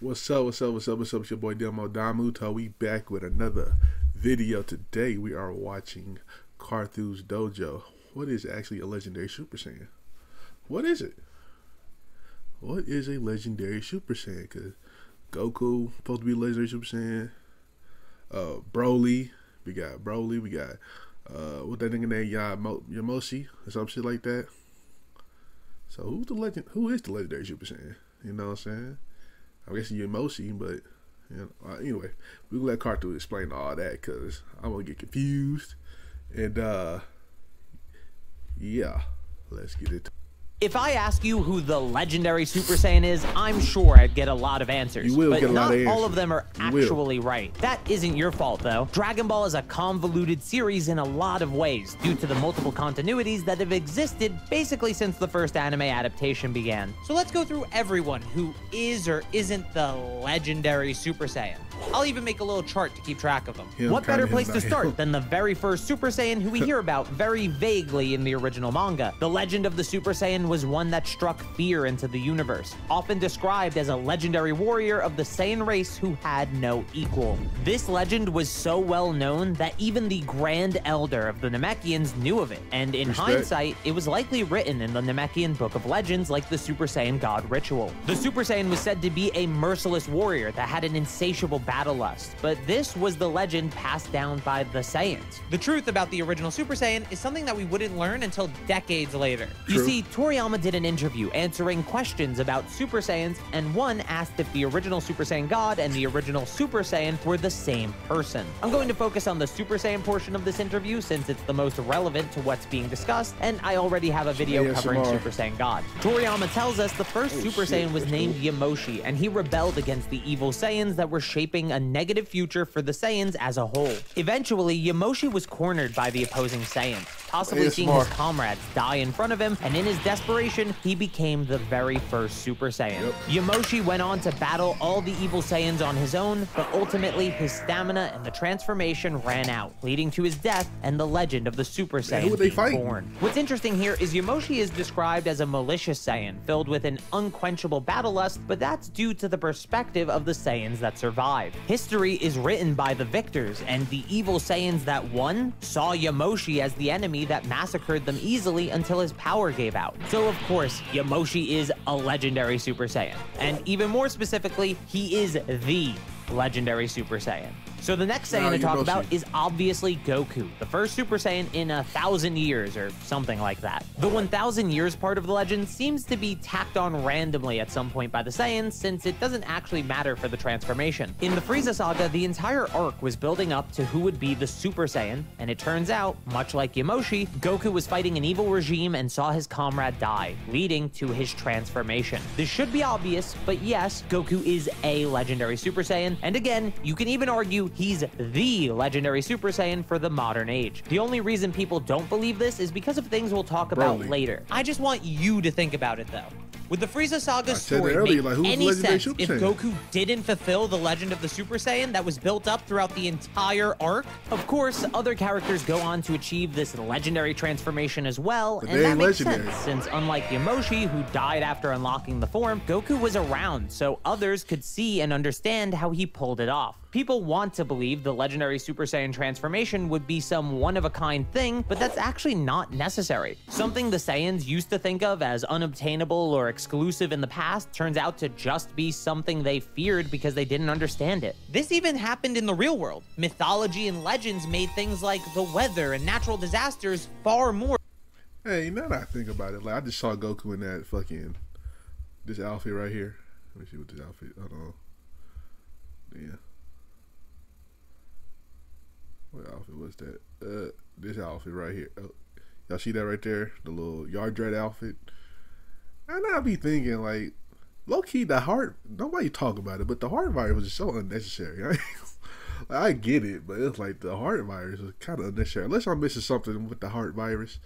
What's up? What's up? What's up? What's up? It's your boy Domuto. We back with another video. Today we are watching Carthu's Dojo. What is actually a legendary Super Saiyan? What is it? What is a legendary Super Saiyan? Cause Goku supposed to be a legendary Super Saiyan. Broly, we got Broly. We got what that nigga name Yamoshi or some shit like that. So who's the legend? Who is the legendary Super Saiyan? You know what I'm saying? I guess your emotion, but you know, anyway, we can let Carthu explain all that because I'm gonna get confused. And yeah, let's get it. If I ask you who the legendary Super Saiyan is, I'm sure I'd get a lot of answers. You will but get a lot of answers. Not all of them are actually right. That isn't your fault, though. Dragon Ball is a convoluted series in a lot of ways, due to the multiple continuities that have existed basically since the first anime adaptation began. So let's go through everyone who is or isn't the legendary Super Saiyan. I'll even make a little chart to keep track of them. What better place to start than the very first Super Saiyan who we hear about very vaguely in the original manga? The legend of the Super Saiyan was one that struck fear into the universe, often described as a legendary warrior of the Saiyan race who had no equal. This legend was so well known that even the Grand Elder of the Namekians knew of it, and in hindsight, it was likely written in the Namekian Book of Legends like the Super Saiyan God ritual. The Super Saiyan was said to be a merciless warrior that had an insatiable battle lust, but this was the legend passed down by the Saiyans. The truth about the original Super Saiyan is something that we wouldn't learn until decades later. You see, Toriyama did an interview answering questions about Super Saiyans, and one asked if the original Super Saiyan God and the original Super Saiyan were the same person. I'm going to focus on the Super Saiyan portion of this interview since it's the most relevant to what's being discussed, and I already have a video covering Super Saiyan God. Toriyama tells us the first Super Saiyan was named Yamoshi, and he rebelled against the evil Saiyans that were shaping a negative future for the Saiyans as a whole. Eventually, Yamoshi was cornered by the opposing Saiyans, possibly seeing his comrades die in front of him, and in his desperation, he became the very first Super Saiyan. Yamoshi went on to battle all the evil Saiyans on his own, but ultimately his stamina and the transformation ran out, leading to his death and the legend of the Super Saiyan being born. What's interesting here is Yamoshi is described as a malicious Saiyan, filled with an unquenchable battle lust, but that's due to the perspective of the Saiyans that survived. History is written by the victors, and the evil Saiyans that won saw Yamoshi as the enemy that massacred them easily until his power gave out. So of course, Yamoshi is a legendary Super Saiyan. And even more specifically, he is the legendary Super Saiyan. So the next Saiyan to talk about is obviously Goku, the first Super Saiyan in 1,000 years or something like that. The 1,000 years part of the legend seems to be tacked on randomly at some point by the Saiyans, since it doesn't actually matter for the transformation. In the Frieza saga, the entire arc was building up to who would be the Super Saiyan, and it turns out, much like Yamoshi, Goku was fighting an evil regime and saw his comrade die, leading to his transformation. This should be obvious, but yes, Goku is a legendary Super Saiyan, and again, you can even argue he's the legendary Super Saiyan for the modern age. The only reason people don't believe this is because of things we'll talk about later. I just want you to think about it, though. Would the Frieza Saga story make any sense if Goku didn't fulfill the legend of the Super Saiyan that was built up throughout the entire arc? Of course, other characters go on to achieve this legendary transformation as well, and that makes sense, since unlike Yamoshi, who died after unlocking the form, Goku was around, so others could see and understand how he pulled it off. People want to believe the legendary Super Saiyan transformation would be some one-of-a-kind thing, but that's actually not necessary. Something the Saiyans used to think of as unobtainable or exclusive in the past turns out to just be something they feared because they didn't understand it. This even happened in the real world. Mythology and legends made things like the weather and natural disasters far more. Hey, now that I think about it, like I just saw Goku in that this outfit right here. Let me see what this outfit, hold on. Yeah. What outfit was that? This outfit right here. Oh, y'all see that right there? The little yard dread outfit. And I be thinking, like, low key, the heart. Nobody talk about it, but the heart virus was just so unnecessary. Like, I get it, but it's like the heart virus was kind of unnecessary. Unless I'm missing something with the heart virus.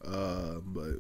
But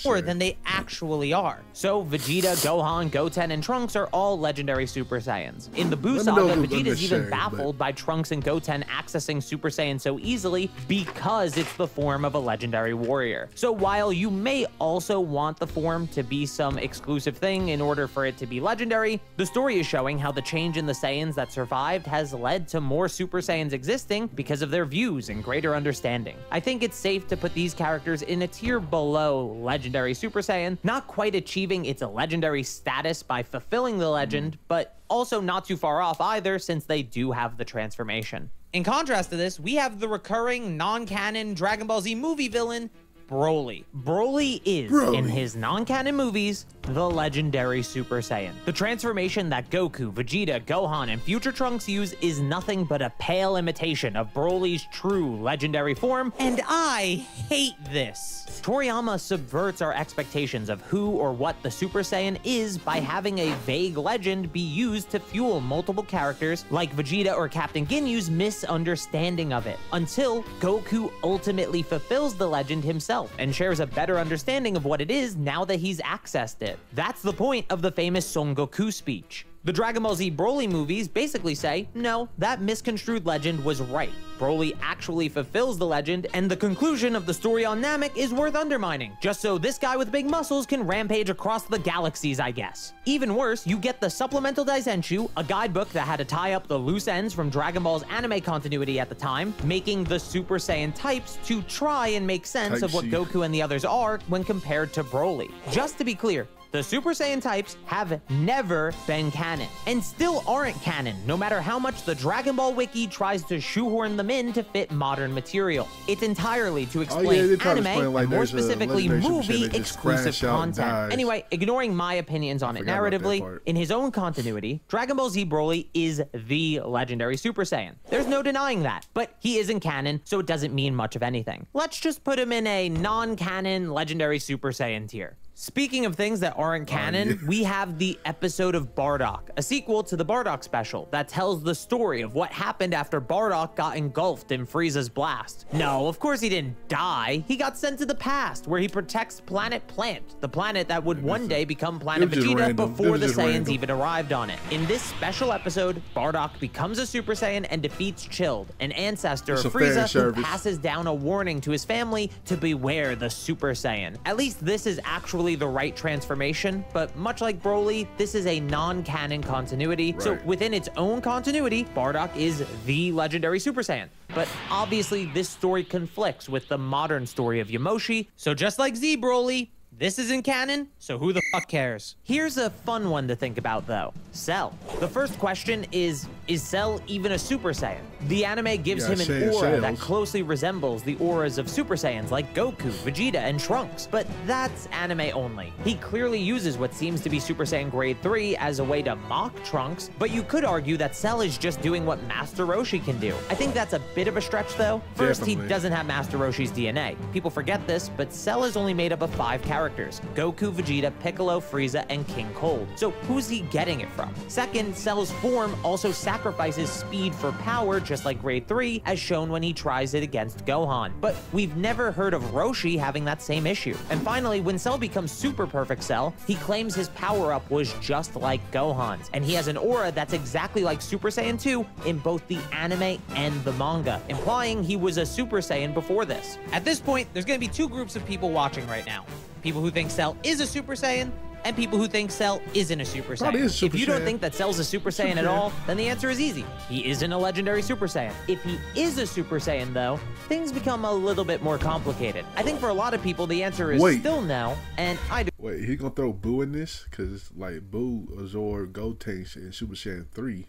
more than they actually are. So Vegeta, Gohan, Goten, and Trunks are all legendary Super Saiyans. In the Buu saga, Vegeta's even baffled by Trunks and Goten accessing Super Saiyan so easily because it's the form of a legendary warrior. So while you may also want the form to be some exclusive thing in order for it to be legendary, the story is showing how the change in the Saiyans that survived has led to more Super Saiyans existing because of their views and greater understanding. I think it's safe to put these characters in a tier below legendary Super Saiyan, not quite achieving its legendary status by fulfilling the legend, but also not too far off either since they do have the transformation. In contrast to this, we have the recurring non-canon Dragon Ball Z movie villain, Broly. Broly is, in his non-canon movies, the legendary Super Saiyan. The transformation that Goku, Vegeta, Gohan, and future Trunks use is nothing but a pale imitation of Broly's true legendary form, and I hate this. Toriyama subverts our expectations of who or what the Super Saiyan is by having a vague legend be used to fuel multiple characters like Vegeta or Captain Ginyu's misunderstanding of it, until Goku ultimately fulfills the legend himself and shares a better understanding of what it is now that he's accessed it. That's the point of the famous Son Goku speech. The Dragon Ball Z Broly movies basically say, no, that misconstrued legend was right. Broly actually fulfills the legend, and the conclusion of the story on Namek is worth undermining, just so this guy with big muscles can rampage across the galaxies, I guess. Even worse, you get the Supplemental Daisenshu, a guidebook that had to tie up the loose ends from Dragon Ball's anime continuity at the time, making the Super Saiyan types to try and make sense of what Goku and the others are when compared to Broly. Just to be clear, the Super Saiyan types have never been canon, and still aren't canon, no matter how much the Dragon Ball Wiki tries to shoehorn them in to fit modern material. It's entirely to explain anime, and more specifically movie exclusive content. Anyway, ignoring my opinions on it narratively, in his own continuity, Dragon Ball Z Broly is the legendary Super Saiyan. There's no denying that, but he isn't canon, so it doesn't mean much of anything. Let's just put him in a non-canon legendary Super Saiyan tier. Speaking of things that aren't canon, we have the episode of Bardock, a sequel to the Bardock special that tells the story of what happened after Bardock got engulfed in Frieza's blast. No, of course he didn't die. He got sent to the past, where he protects Planet Plant, the planet that would one day become Planet Vegeta before the Saiyans even arrived on it. In this special episode, Bardock becomes a Super Saiyan and defeats Chilled, an ancestor of Frieza who passes down a warning to his family to beware the Super Saiyan. At least this is actually the right transformation, but much like Broly, this is a non-canon continuity, so within its own continuity, Bardock is the legendary Super Saiyan. But obviously, this story conflicts with the modern story of Yamoshi, so just like Z Broly, this isn't canon, so who the fuck cares? Here's a fun one to think about, though. Cell. The first question is Cell even a Super Saiyan? The anime gives him an aura that closely resembles the auras of Super Saiyans like Goku, Vegeta, and Trunks, but that's anime only. He clearly uses what seems to be Super Saiyan Grade 3 as a way to mock Trunks, but you could argue that Cell is just doing what Master Roshi can do. I think that's a bit of a stretch, though. First, he doesn't have Master Roshi's DNA. People forget this, but Cell is only made up of 5 characters: Goku, Vegeta, Piccolo, Frieza, and King Cold. So who's he getting it from? Second, Cell's form also sacrifices speed for power, just like Grade 3, as shown when he tries it against Gohan. But we've never heard of Roshi having that same issue. And finally, when Cell becomes Super Perfect Cell, he claims his power-up was just like Gohan's, and he has an aura that's exactly like Super Saiyan 2 in both the anime and the manga, implying he was a Super Saiyan before this. At this point, there's gonna be 2 groups of people watching right now. People who think Cell is a Super Saiyan, and people who think Cell isn't a Super Saiyan. If you don't think that Cell's a Super Saiyan at all, then the answer is easy. He isn't a legendary Super Saiyan. If he is a Super Saiyan, though, things become a little bit more complicated. I think for a lot of people, the answer is still no, and I do. Wait, he gonna throw Buu in this? Because, like, Buu absorbed Goten in Super Saiyan 3,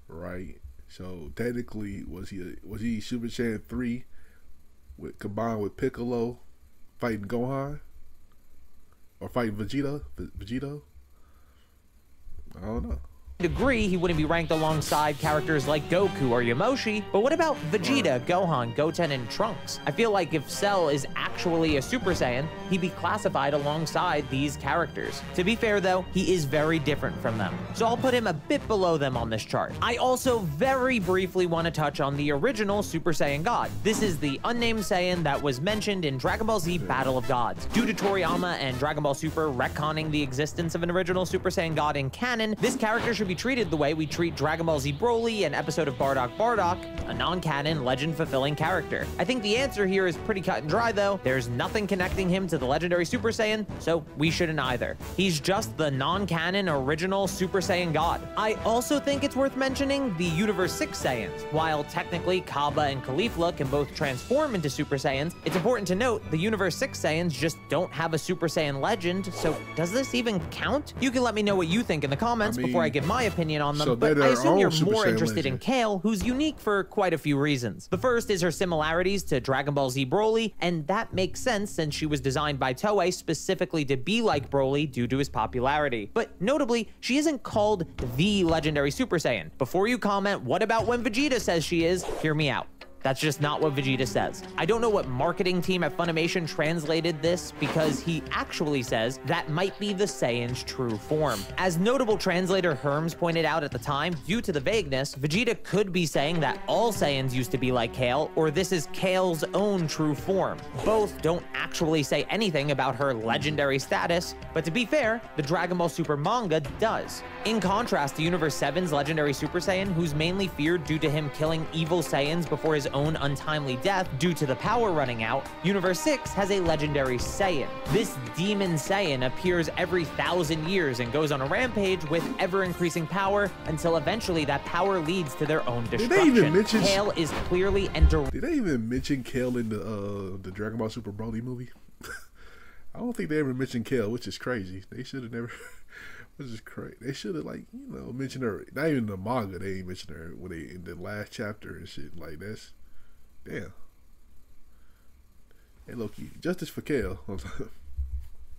right? So, technically, was he Super Saiyan 3 combined with Piccolo fighting Gohan? Or fighting Vegeta? I don't know. Agree he wouldn't be ranked alongside characters like Goku or Yamoshi, but what about Vegeta, Gohan, Goten, and Trunks? I feel like if Cell is actually a Super Saiyan, he'd be classified alongside these characters. To be fair though, he is very different from them, so I'll put him a bit below them on this chart. I also very briefly want to touch on the original Super Saiyan God. This is the unnamed Saiyan that was mentioned in Dragon Ball Z Battle of Gods. Due to Toriyama and Dragon Ball Super retconning the existence of an original Super Saiyan God in canon, this character should be treated the way we treat Dragon Ball Z Broly, an episode of Bardock Bardock, a non-canon, legend-fulfilling character. I think the answer here is pretty cut and dry though. There's nothing connecting him to the legendary Super Saiyan, so we shouldn't either. He's just the non-canon original Super Saiyan God. I also think it's worth mentioning the Universe 6 Saiyans. While technically Kaba and Caulifla can both transform into Super Saiyans, it's important to note the Universe 6 Saiyans just don't have a Super Saiyan legend, so does this even count? You can let me know what you think in the comments before I give my opinion on them, so but I assume you're more interested in Kale, who's unique for quite a few reasons. The first is her similarities to Dragon Ball Z Broly, and that makes sense since she was designed by Toei specifically to be like Broly due to his popularity. But notably, she isn't called the legendary Super Saiyan. Before you comment, what about when Vegeta says she is? Hear me out. That's just not what Vegeta says. I don't know what marketing team at Funimation translated this because he actually says that might be the Saiyan's true form. As notable translator Herms pointed out at the time, due to the vagueness, Vegeta could be saying that all Saiyans used to be like Kale, or this is Kale's own true form. Both don't actually say anything about her legendary status, but to be fair, the Dragon Ball Super manga does. In contrast to Universe 7's legendary Super Saiyan, who's mainly feared due to him killing evil Saiyans before his own untimely death due to the power running out, Universe 6 has a legendary Saiyan. This demon Saiyan appears every 1,000 years and goes on a rampage with ever-increasing power until eventually that power leads to their own destruction. Did they even mention Kale is clearly Did they even mention Kale in the Dragon Ball Super Broly movie? I don't think they ever mentioned Kale, which is crazy. They should have never. Which is crazy. They should have, like, you know, mentioned her. Not even in the manga, they ain't mentioned her when they in the last chapter and shit. Like, that's damn. Hey, Loki, justice for Kale.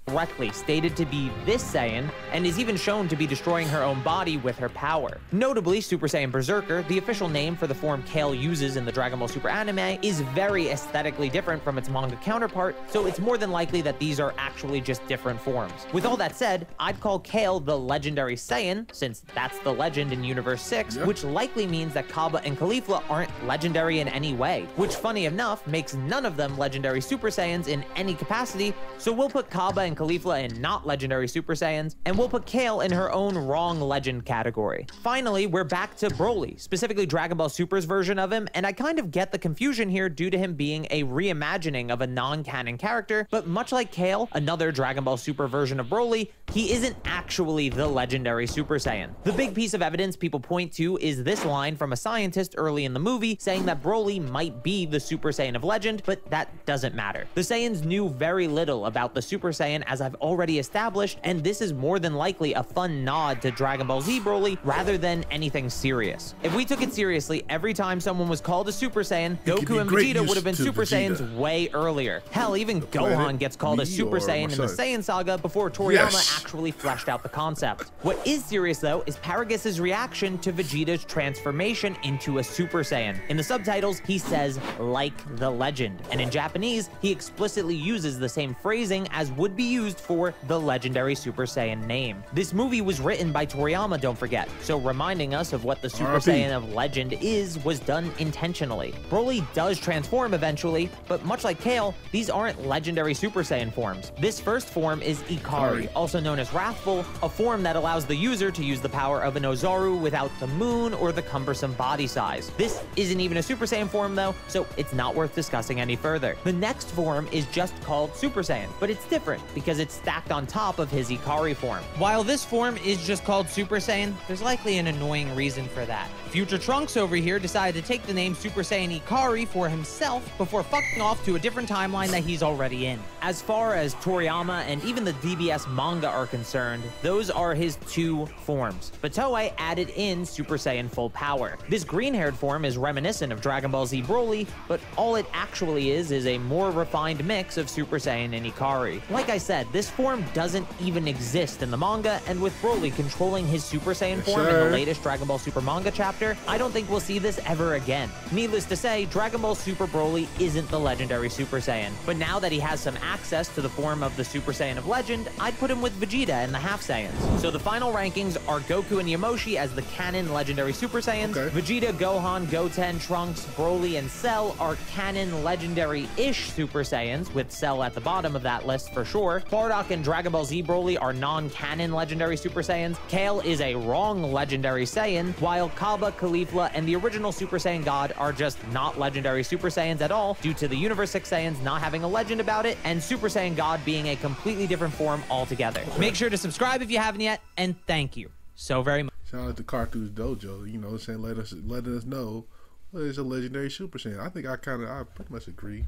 Correctly stated to be this Saiyan, and is even shown to be destroying her own body with her power. Notably, Super Saiyan Berserker, the official name for the form Kale uses in the Dragon Ball Super anime, is very aesthetically different from its manga counterpart, so it's more than likely that these are actually just different forms. With all that said, I'd call Kale the legendary Saiyan, since that's the legend in Universe 6, which likely means that Kaba and Caulifla aren't legendary in any way, which funny enough makes none of them legendary Super Saiyans in any capacity, so we'll put Kaba and Caulifla in not legendary Super Saiyans, and we'll put Kale in her own wrong legend category. Finally, we're back to Broly, specifically Dragon Ball Super's version of him, and I kind of get the confusion here due to him being a reimagining of a non-canon character, but much like Kale, another Dragon Ball Super version of Broly, he isn't actually the legendary Super Saiyan. The big piece of evidence people point to is this line from a scientist early in the movie saying that Broly might be the Super Saiyan of legend, but that doesn't matter. The Saiyans knew very little about the Super Saiyan, as I've already established, and this is more than likely a fun nod to Dragon Ball Z Broly rather than anything serious. If we took it seriously, every time someone was called a Super Saiyan, Goku and Vegeta would have been Super Saiyans way earlier. Hell, even Gohan gets called a Super Saiyan in the Saiyan saga before Toriyama actually fleshed out the concept. What is serious though is Paragus' reaction to Vegeta's transformation into a Super Saiyan. In the subtitles, he says, "like the legend," and in Japanese, he explicitly uses the same phrasing as would be used for the legendary Super Saiyan name. This movie was written by Toriyama, don't forget, so reminding us of what the Super Saiyan of legend was done intentionally. Broly does transform eventually, but much like Kale, these aren't legendary Super Saiyan forms. This first form is Ikari, also known as Wrathful, a form that allows the user to use the power of an Ozaru without the moon or the cumbersome body size. This isn't even a Super Saiyan form though, so it's not worth discussing any further. The next form is just called Super Saiyan, but it's different because it's stacked on top of his Ikari form. While this form is just called Super Saiyan, there's likely an annoying reason for that. Future Trunks over here decided to take the name Super Saiyan Ikari for himself before fucking off to a different timeline that he's already in. As far as Toriyama and even the DBS manga are concerned, those are his two forms. But Toei added in Super Saiyan Full Power. This green-haired form is reminiscent of Dragon Ball Z Broly, but all it actually is a more refined mix of Super Saiyan and Ikari. Like I said, this form doesn't even exist in the manga, and with Broly controlling his Super Saiyan form in the latest Dragon Ball Super manga chapter, I don't think we'll see this ever again. Needless to say, Dragon Ball Super Broly isn't the legendary Super Saiyan, but now that he has some access to the form of the Super Saiyan of Legend, I'd put him with Vegeta and the Half Saiyans. So the final rankings are Goku and Yamoshi as the canon legendary Super Saiyans, Vegeta, Gohan, Goten, Trunks, Broly, and Cell are canon legendary-ish Super Saiyans, with Cell at the bottom of that list for sure. Bardock and Dragon Ball Z Broly are non-canon legendary Super Saiyans. Kale is a wrong legendary Saiyan, while Kaba, Caulifla, and the original Super Saiyan God are just not legendary Super Saiyans at all, due to the Universe 6 Saiyans not having a legend about it, and Super Saiyan God being a completely different form altogether. Make sure to subscribe if you haven't yet, and thank you so very much. Shout out to Carthu's Dojo, you know, saying letting us know what is a legendary Super Saiyan. I think I pretty much agree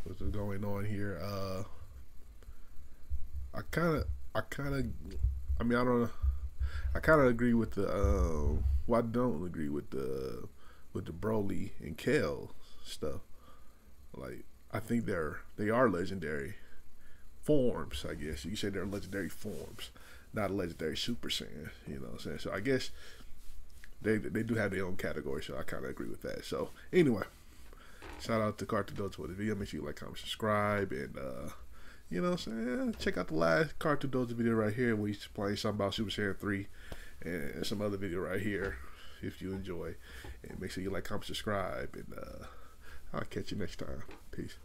with what's going on here. I kind of agree with the well, I don't agree with the Broly and Kale stuff. Like, I think they are legendary forms, I guess. You say they're legendary forms, not a legendary Super Saiyan, you know what I'm saying? So I guess they do have their own category, so I kind of agree with that. So anyway, shout out to Carthu Dojo for the video. Make sure you like, comment, subscribe, and you know what I'm saying? Check out the last Carthu Dojo video right here where he's playing something about Super Saiyan 3 and some other video right here if you enjoy. And make sure you like, comment, subscribe, and I'll catch you next time. Peace.